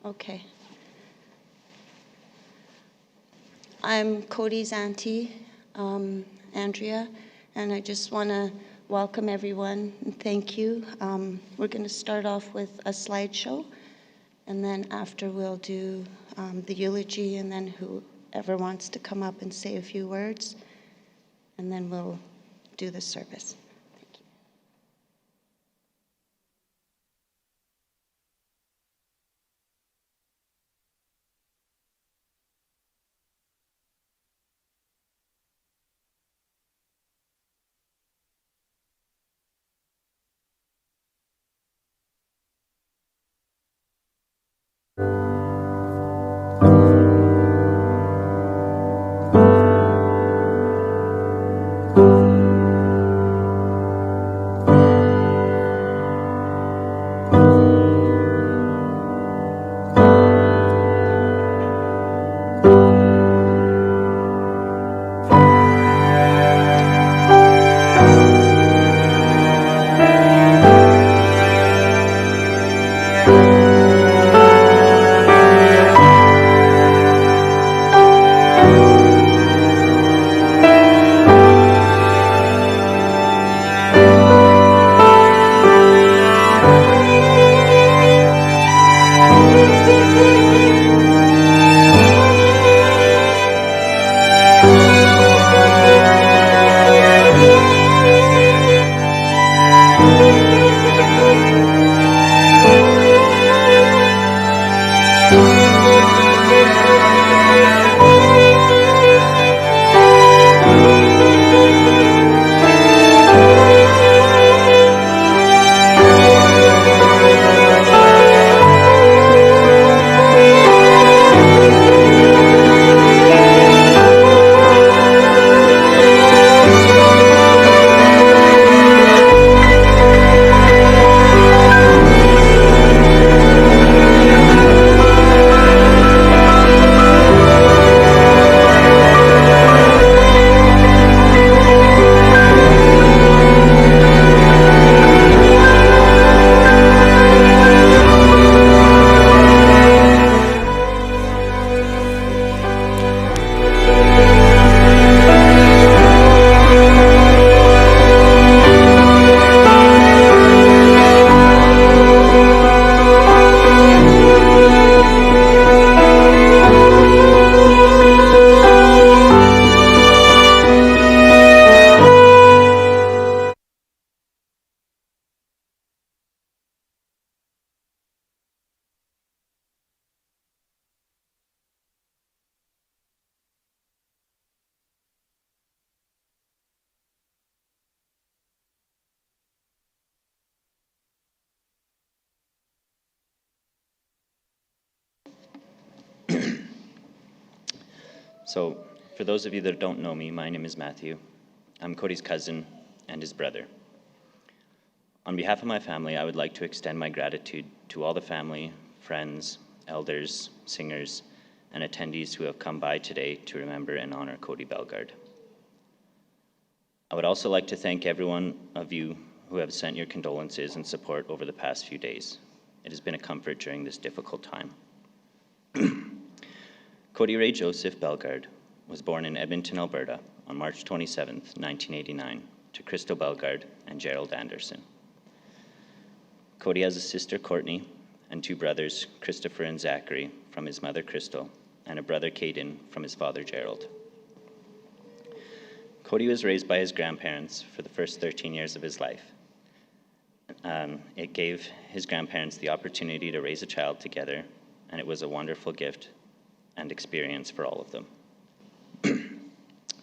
Okay. I'm Cody's auntie, Andrea, and I just want to welcome everyone and thank you. We're going to start off with a slideshow, and then after we'll do the eulogy, and then whoever wants to come up and say a few words, and then we'll do the service. Thank you. So, for those of you that don't know me, my name is Matthew. I'm Cody's cousin and his brother. On behalf of my family, I would like to extend my gratitude to all the family, friends, elders, singers, and attendees who have come by today to remember and honor Cody Bellegarde. I would also like to thank every one of you who have sent your condolences and support over the past few days. It has been a comfort during this difficult time. Cody Ray Joseph Bellegarde was born in Edmonton, Alberta on March 27, 1989, to Crystal Bellegarde and Gerald Anderson. Cody has a sister, Courtney, and two brothers, Christopher and Zachary, from his mother, Crystal, and a brother, Kaden, from his father, Gerald. Cody was raised by his grandparents for the first 13 years of his life. It gave his grandparents the opportunity to raise a child together, and it was a wonderful gift and experience for all of them.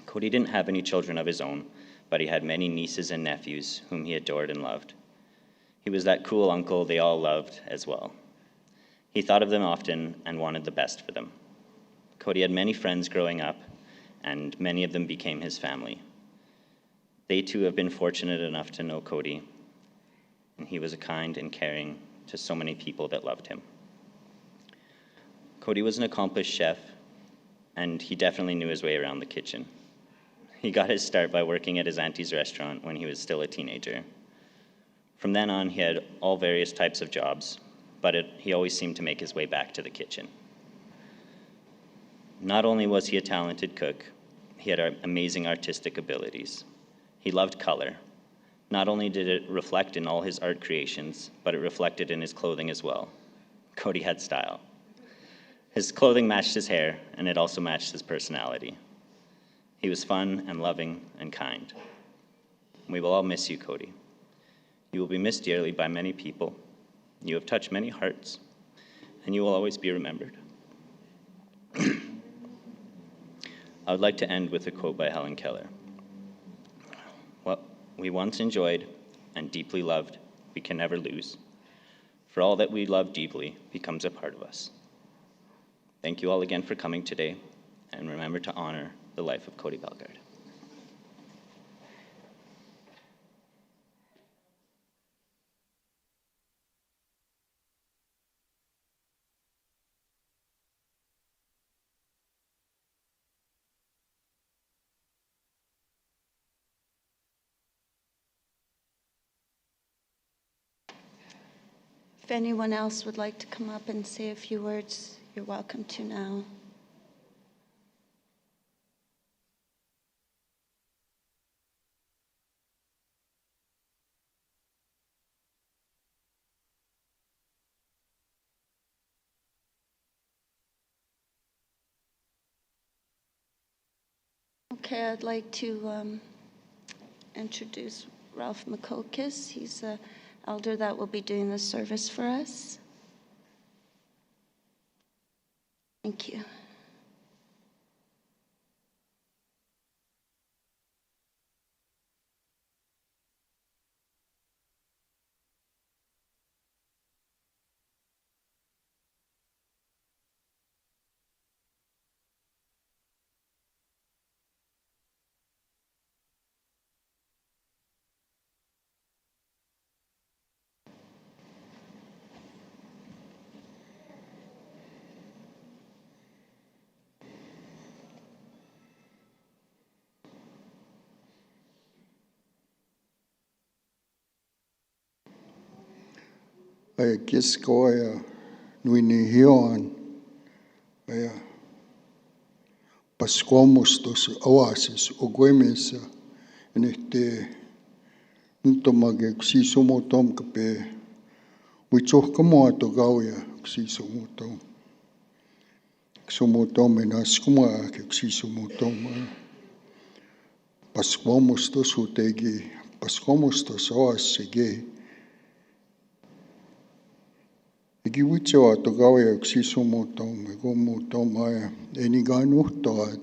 Cody didn't have any children of his own, but he had many nieces and nephews whom he adored and loved. He was that cool uncle they all loved as well. He thought of them often and wanted the best for them. Cody had many friends growing up, and many of them became his family. They too have been fortunate enough to know Cody, and he was kind and caring to so many people that loved him. Cody was an accomplished chef, and he definitely knew his way around the kitchen. He got his start by working at his auntie's restaurant when he was still a teenager. From then on, he had all various types of jobs, but he always seemed to make his way back to the kitchen. Not only was he a talented cook, he had amazing artistic abilities. He loved color. Not only did it reflect in all his art creations, but it reflected in his clothing as well. Cody had style. His clothing matched his hair, and it also matched his personality. He was fun and loving and kind. We will all miss you, Cody. You will be missed dearly by many people. You have touched many hearts, and you will always be remembered. I would like to end with a quote by Helen Keller. What we once enjoyed and deeply loved, we can never lose. For all that we love deeply becomes a part of us. Thank you all again for coming today, and remember to honor the life of Cody Bellegarde. If anyone else would like to come up and say a few words, you're welcome to now. Okay, I'd like to introduce Ralph Makokis. He's an elder that will be doing the service for us. Thank you. Ay kiskoya nuini hioan ay pasquamustos oasis oguemesa en ntomage xisomotom kape huitzojkamo atogauya xisomotom xomotom en ascuma xisomotom pasquamustos utegi pasquamustos oasige Igiwitso atogauya xisomotom egomotom ay eniganuhtoad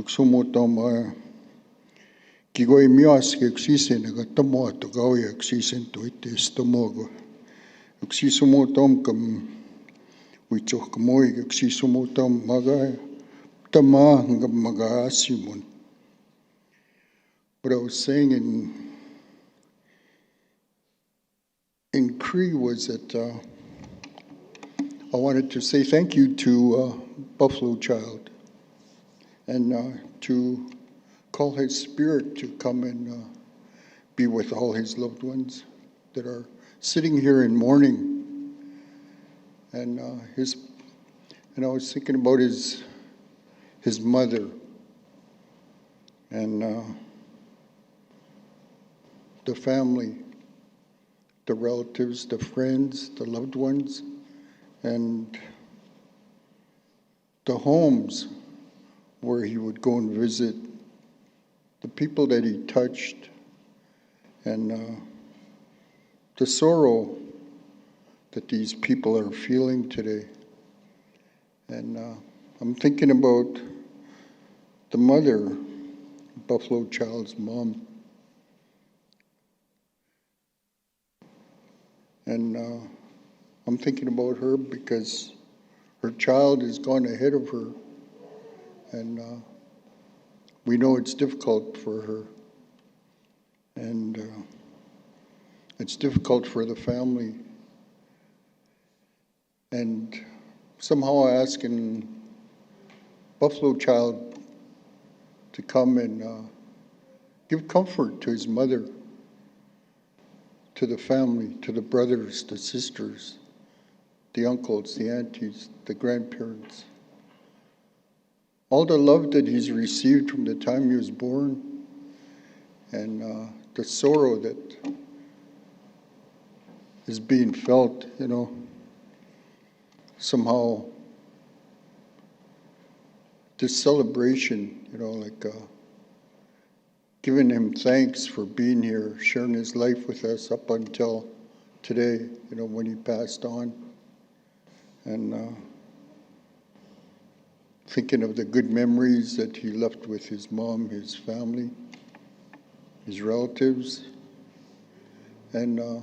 xomotom ay Kigoi miaske xisen agatamo atogauya xisen tuite estomogo xisomotom kam huitzojkamoy xisomotom maga tama maga asimon. What I was saying in Cree was that I wanted to say thank you to Buffalo Child and to call his spirit to come and be with all his loved ones that are sitting here in mourning. And I was thinking about his mother and the family, the relatives, the friends, the loved ones, and the homes where he would go and visit, the people that he touched, and the sorrow that these people are feeling today. And I'm thinking about the mother, Buffalo Child's mom. And I'm thinking about her because her child has gone ahead of her, and we know it's difficult for her, and it's difficult for the family. And somehow asking Buffalo Child to come and give comfort to his mother, to the family, to the brothers, the sisters, the uncles, the aunties, the grandparents. All the love that he's received from the time he was born, and the sorrow that is being felt, somehow this celebration, giving him thanks for being here, sharing his life with us up until today, when he passed on. And thinking of the good memories that he left with his mom, his family, his relatives, and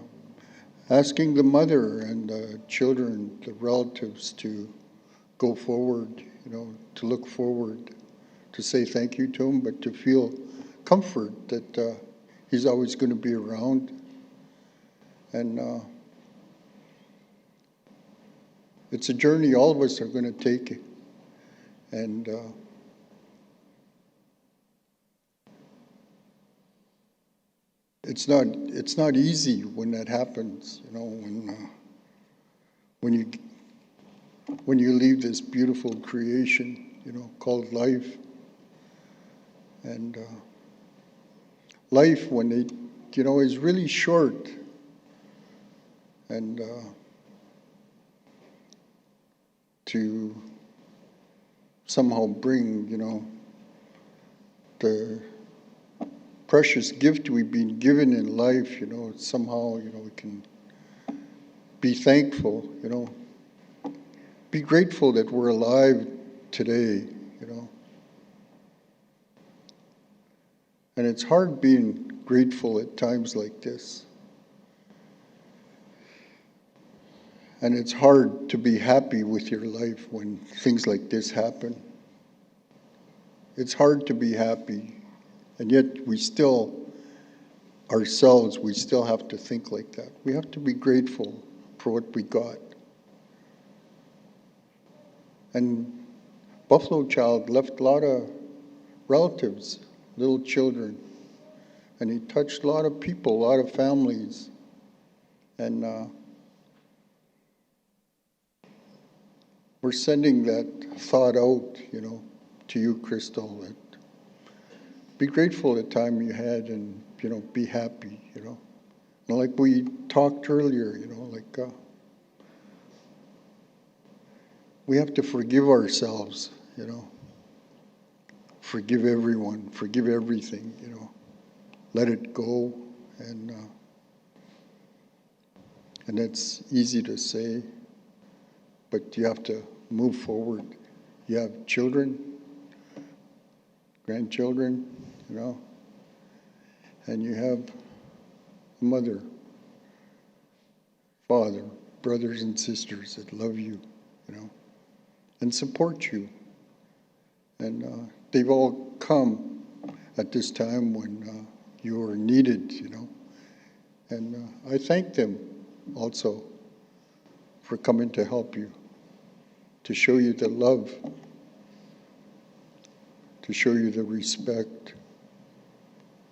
asking the mother and the children, the relatives, to go forward, to look forward, to say thank you to him, but to feel comfort that he's always going to be around. And it's a journey all of us are going to take. And it's not easy when that happens, when you leave this beautiful creation, called life. And life, when it, is really short. And to somehow bring, the precious gift we've been given in life, somehow, we can be thankful, be grateful that we're alive today, And it's hard being grateful at times like this. And it's hard to be happy with your life when things like this happen. It's hard to be happy, and yet we still have to think like that. We have to be grateful for what we got. And Buffalo Child left a lot of relatives, little children, and he touched a lot of people, a lot of families. And we're sending that thought out, to you, Crystal, that be grateful the time you had and, be happy, And like we talked earlier, we have to forgive ourselves, Forgive everyone, forgive everything, Let it go. And it's easy to say, but you have to move forward. You have children, grandchildren, and you have a mother, father, brothers and sisters that love you, and support you. And they've all come at this time when you are needed, And I thank them also for coming to help you, to show you the love, to show you the respect,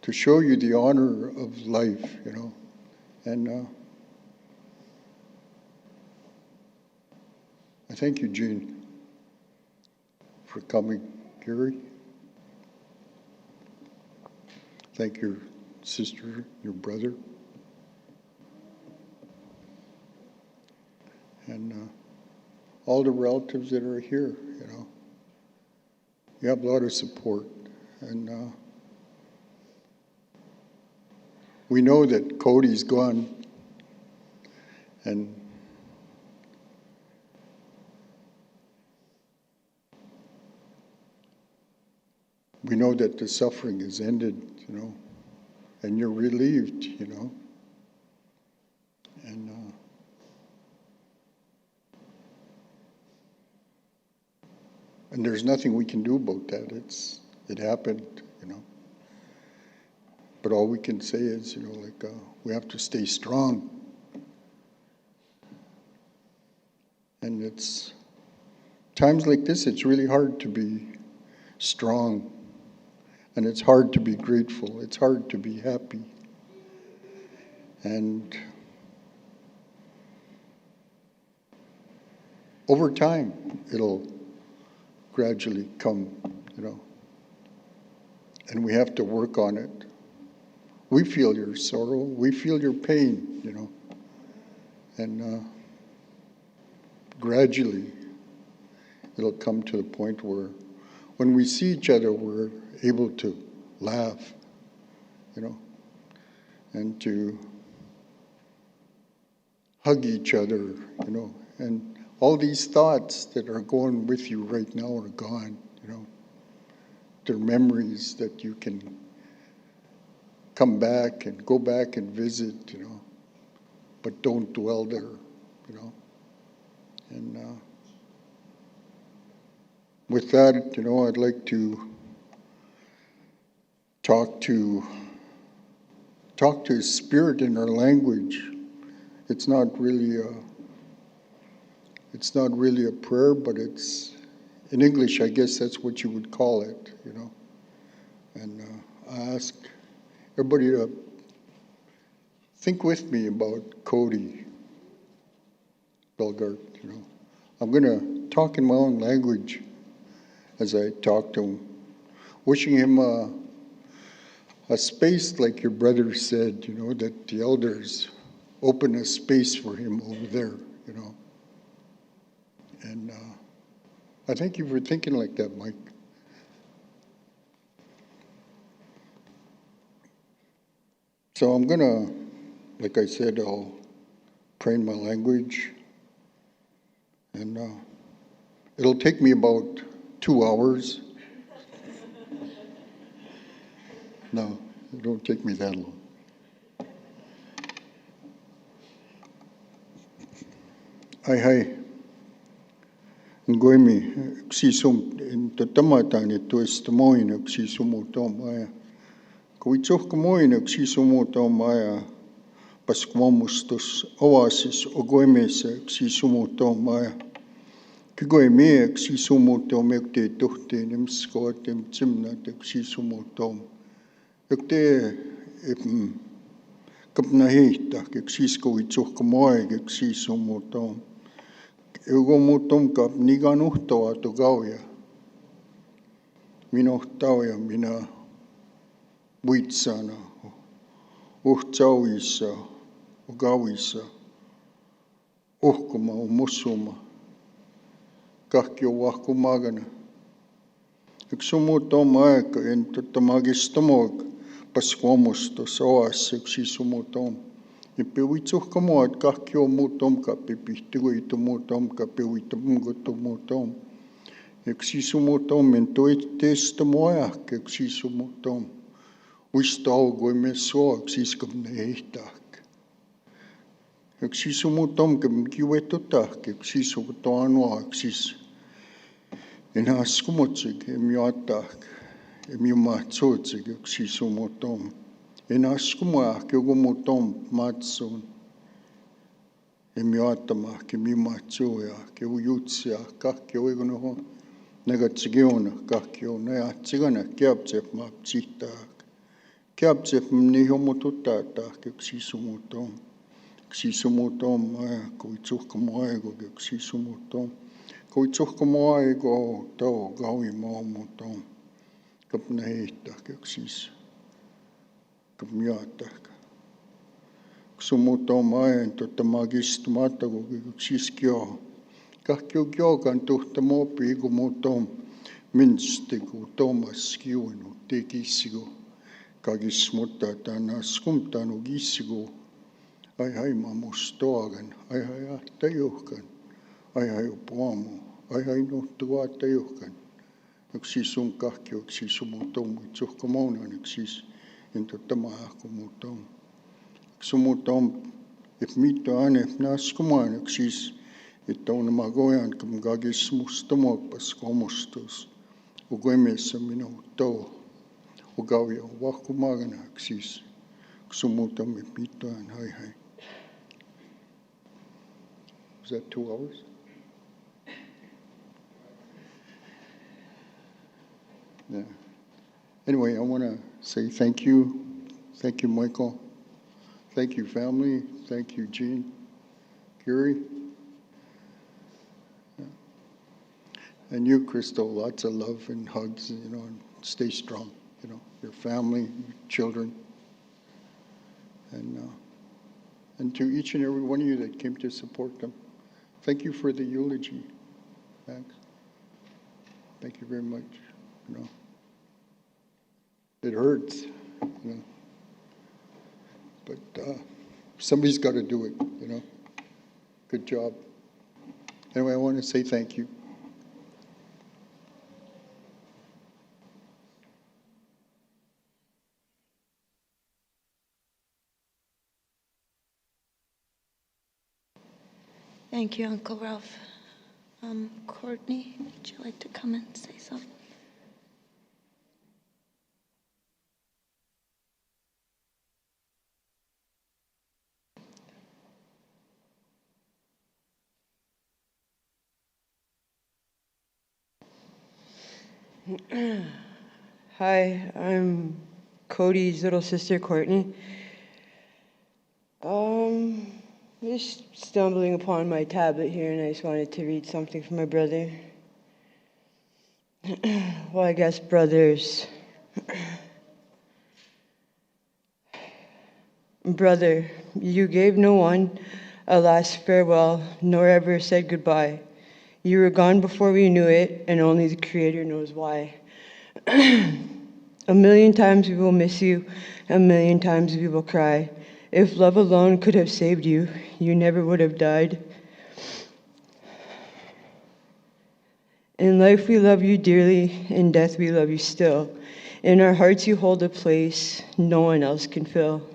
to show you the honor of life, And I thank you, Jean, for coming. Gary, thank your sister, your brother, and all the relatives that are here, You have a lot of support, and we know that Cody's gone, and we know that the suffering is ended, and you're relieved, and there's nothing we can do about that. It happened, But all we can say is, we have to stay strong. And it's times like this, it's really hard to be strong. And it's hard to be grateful. It's hard to be happy. And over time, it'll gradually come, and we have to work on it. We feel your sorrow, we feel your pain, and gradually it'll come to the point where when we see each other, we're able to laugh, and to hug each other, and all these thoughts that are going with you right now are gone, They're memories that you can come back and go back and visit, but don't dwell there, And with that, I'd like to talk to His Spirit in our language. It's not really a prayer, but it's, in English, I guess that's what you would call it, And I ask everybody to think with me about Cody Bellegarde, I'm going to talk in my own language as I talk to him, wishing him a space, like your brother said, that the elders open a space for him over there, And I thank you for thinking like that, Mike. So I'm going to, like I said, I'll pray in my language. And it'll take me about 2 hours. No, it don't take me that long. Hi. Ngoimi, ksisum in tatamatan ito estamoin ksisumutomaya. Kuitsohkamoin ksisumutomaya pasquamustos oasis ogoimes ksisumutomaya. Kigoimi ksisumutomekte tuhte nimskotem timnat ksisumutom. Ekte kapnahita ksisko itsohkamoy ksisumutom. Eugumutom kap niganuhtoa tugauja. Minuhtauja minä vuitsana, uhtsauissa, ugauissa, uhkuma musuma, kahki wahkumagana. Yksumutom aika en magistomog pasquamustos oas yksisumutom. Ipiwitsuhkamoat kahkio mutom ka pipihtigoito mutom ka piwitamgoto mutom. Yksisumutom en toitestamoajak yksisumutom. Uistaugoime soa yksiskabne ehtak. Yksisumutom kem kiwetotak yksisutoanoa yksis. En haskumotsig emiatak emiumatsotsig yksisumutom. En askumaak jogumutom matsun. Emiatamak emiumatsujaak eujutsiak kahki oigonoho negatsigiona kahki on najatsigana kiaptsep maptsihtaak. Kiaptsep nihomututatak yksisumutom. Yksisumutom kuitsuhkamoaigo yksisumutom. Kuitsuhkamoaigo tau gauimaamutom. Kapnahihtak yksis. Kapmiatak. Ksumutom aen magistmatago yksiskio. Kahkio kiokan tuhtamopi igumutom. Minstigu Thomas kiuinu tekissigu. Kagismutta tänä skumtanu kissigu. Ai mamustoagan. Ai ahtajuhkan. Ai upuamu. Ai nuhtua tajuhkan. Yksisum kahkio yksisumutom. Itsuhkamounan yksis. Into tamahkumutom. Ksumutom. If mito anef naskumaan yksis. Että on magojan kam kagismustamok paskomustus. Ugoimessa minun tau. Ugauja vahkumagana yksis. Ksumutom if mito an hai. Was that 2 hours? Yeah. Anyway, I want to say thank you. Thank you, Michael. Thank you, family. Thank you, Gene, Gary. And you, Crystal, lots of love and hugs, and stay strong, your family, your children. And to each and every one of you that came to support them, thank you for the eulogy, Max. Thank you very much. It hurts, but somebody's got to do it, Good job. Anyway, I want to say thank you. Thank you, Uncle Ralph. Courtney, would you like to come and say something? Hi, I'm Cody's little sister, Courtney. Just stumbling upon my tablet here, and I just wanted to read something from my brother. Well, I guess brothers. Brother, you gave no one a last farewell, nor ever said goodbye. You were gone before we knew it, and only the Creator knows why. 1,000,000 times we will miss you, 1,000,000 times we will cry. If love alone could have saved you, you never would have died. In life we love you dearly, in death we love you still. In our hearts you hold a place no one else can fill.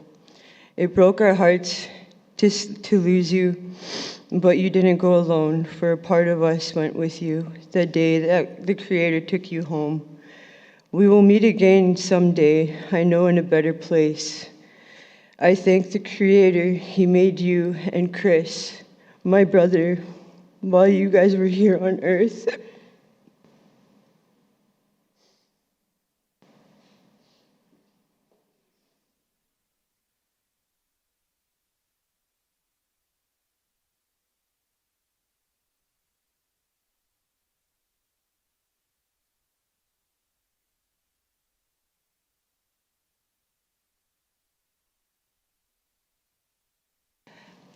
It broke our hearts to lose you, but you didn't go alone, for a part of us went with you the day that the Creator took you home. We will meet again someday, I know, in a better place. I thank the Creator, He made you and Chris, my brother, while you guys were here on earth.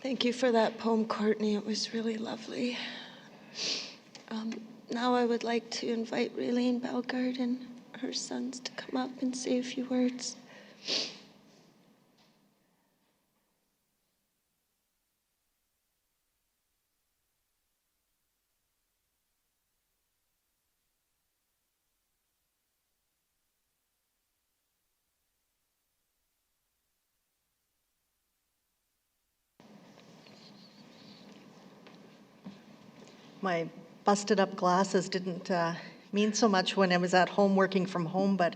Thank you for that poem, Courtney. It was really lovely. Now I would like to invite Raylene Bellegarde and her sons to come up and say a few words. My busted up glasses didn't mean so much when I was at home working from home, but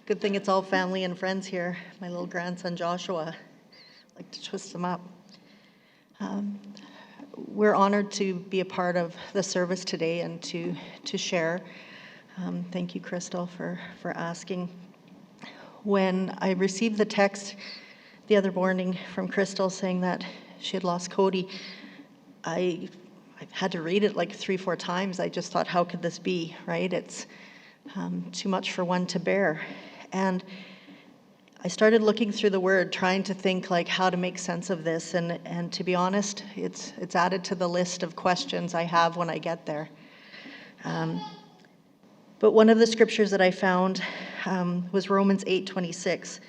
good thing it's all family and friends here. My little grandson Joshua, I like to twist them up. We're honored to be a part of the service today and to share. Thank you, Crystal, for asking. When I received the text the other morning from Crystal saying that she had lost Cody, I had to read it like 3-4 times. I just thought, how could this be, right? It's too much for one to bear. And I started looking through the Word, trying to think like how to make sense of this. And to be honest, it's added to the list of questions I have when I get there. But one of the scriptures that I found was Romans 8:26.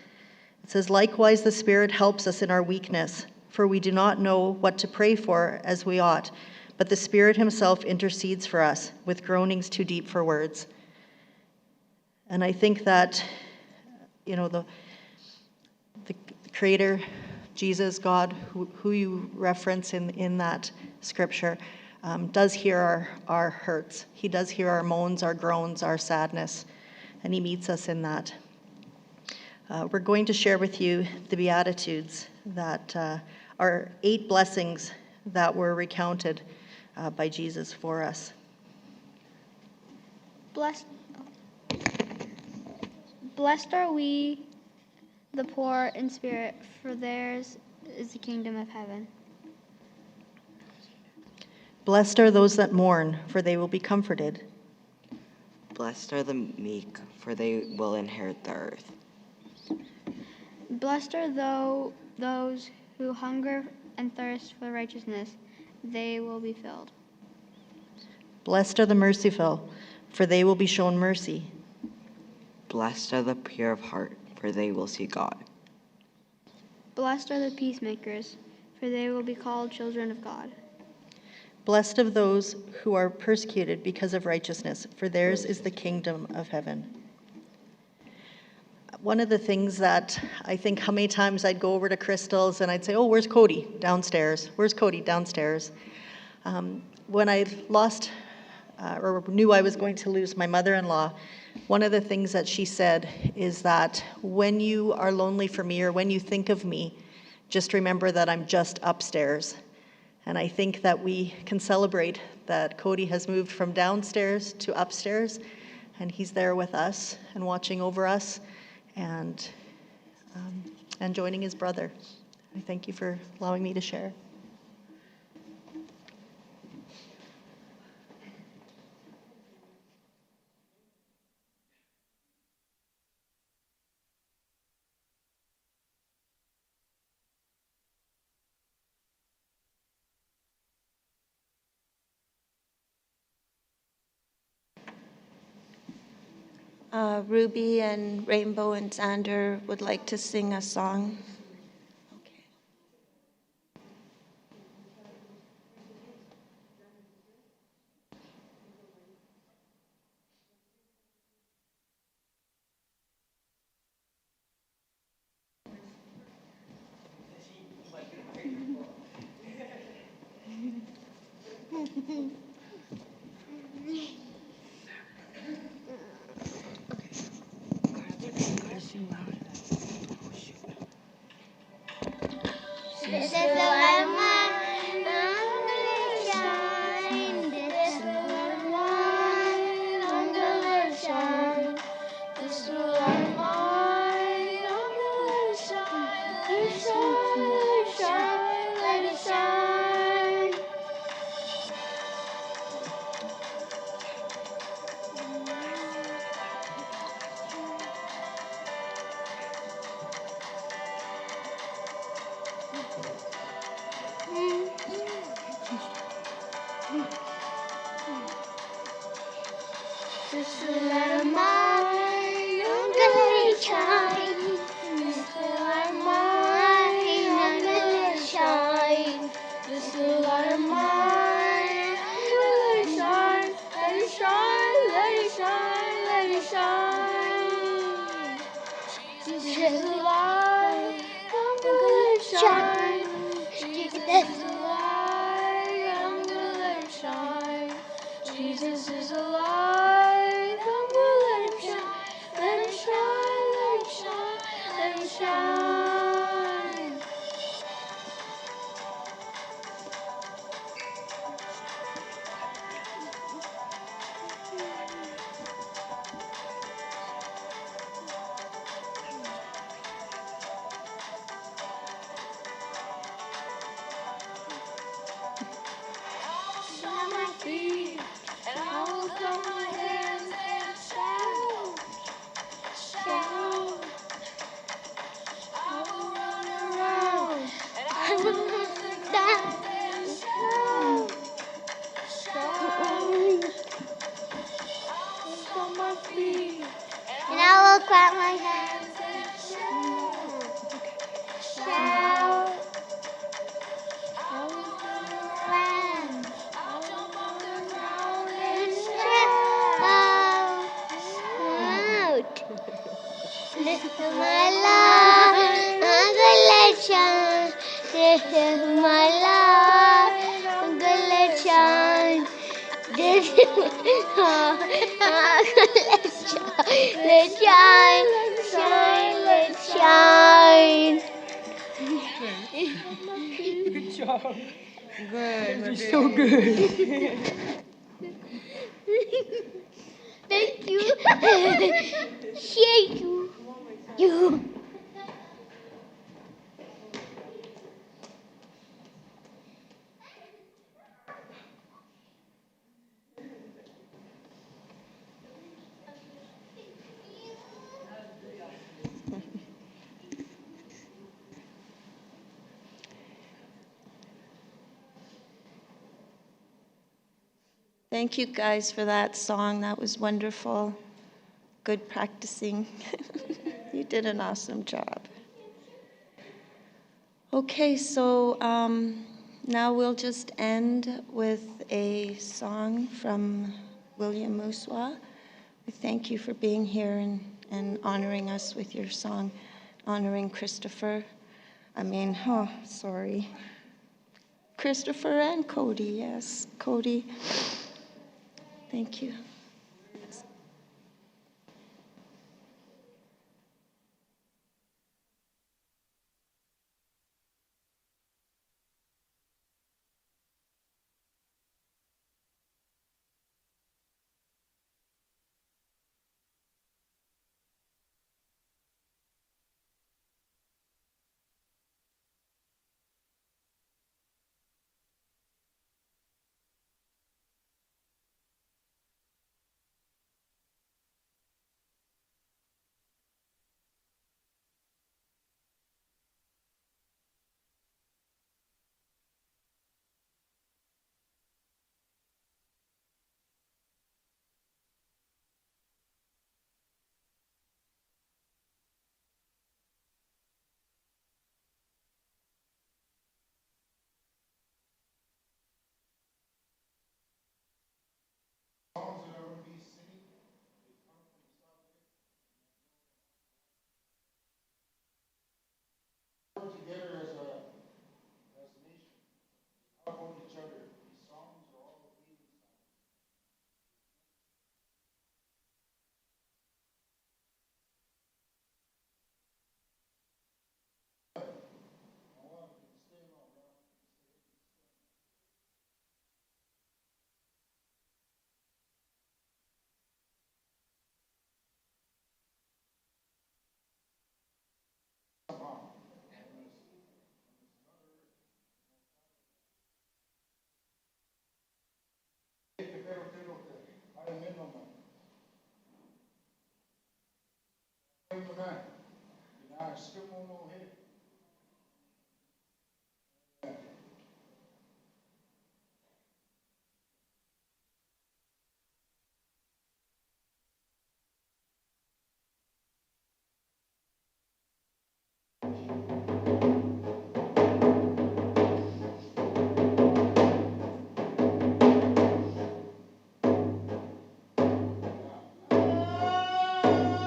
It says, "Likewise the Spirit helps us in our weakness, for we do not know what to pray for as we ought, but the Spirit Himself intercedes for us with groanings too deep for words." And I think that, the Creator, Jesus, God, who you reference in that scripture, does hear our hurts. He does hear our moans, our groans, our sadness, and He meets us in that. We're going to share with you the Beatitudes that are 8 blessings that were recounted by Jesus for us. Blessed are we, the poor in spirit, for theirs is the kingdom of heaven. Blessed are those that mourn, for they will be comforted. Blessed are the meek, for they will inherit the earth. Blessed are those who hunger and thirst for righteousness, they will be filled. Blessed are the merciful, for they will be shown mercy. Blessed are the pure of heart, for they will see God. Blessed are the peacemakers, for they will be called children of God. Blessed of those who are persecuted because of righteousness, for theirs is the kingdom of heaven. One of the things that I think how many times I'd go over to Crystal's and I'd say, oh, where's Cody? Downstairs. Where's Cody? Downstairs. When I lost or knew I was going to lose my mother-in-law, one of the things that she said is that when you are lonely for me or when you think of me, just remember that I'm just upstairs. And I think that we can celebrate that Cody has moved from downstairs to upstairs, and he's there with us and watching over us and joining his brother. I thank you for allowing me to share. Ruby and Rainbow and Xander would like to sing a song. Okay. This is the light of mine, I'm gonna shine. This is the light of mine, I'm gonna shine. This is the light of mine, I'm gonna shine. Let it shine, let it shine, let it shine. This is the light of mine, I'm gonna shine. This is the light of mine, I'm gonna shine. This is the light of mine, I'm gonna shine. Let it shine, let it shine, let it shine. This is the light, I'm gonna shine. This is the light, I'm gonna shine. Jesus is the light, I'm gonna let it shine. Let it shine, let it shine, let it shine. On my feet, and I will clap my hands and shout, shout. I will run around, and I will look down and shout, shout. On my feet, and I will clap my hands and shout, shout. I will run around. I'll jump on the ground and shout, shout. This is my life, I'm gonna let shine. This is my life, I'm gonna let shine. This is my life, I'm gonna let shine. Let shine, shine, let shine. Good job. Good. You're so good. Thank you. Thank you. You. Thank you guys for that song. That was wonderful. Good practicing. You did an awesome job. Okay, so now we'll just end with a song from William Muswa. We thank you for being here and honoring us with your song, honoring Christopher. Christopher and Cody, yes, Cody. Thank you. Skip on over here.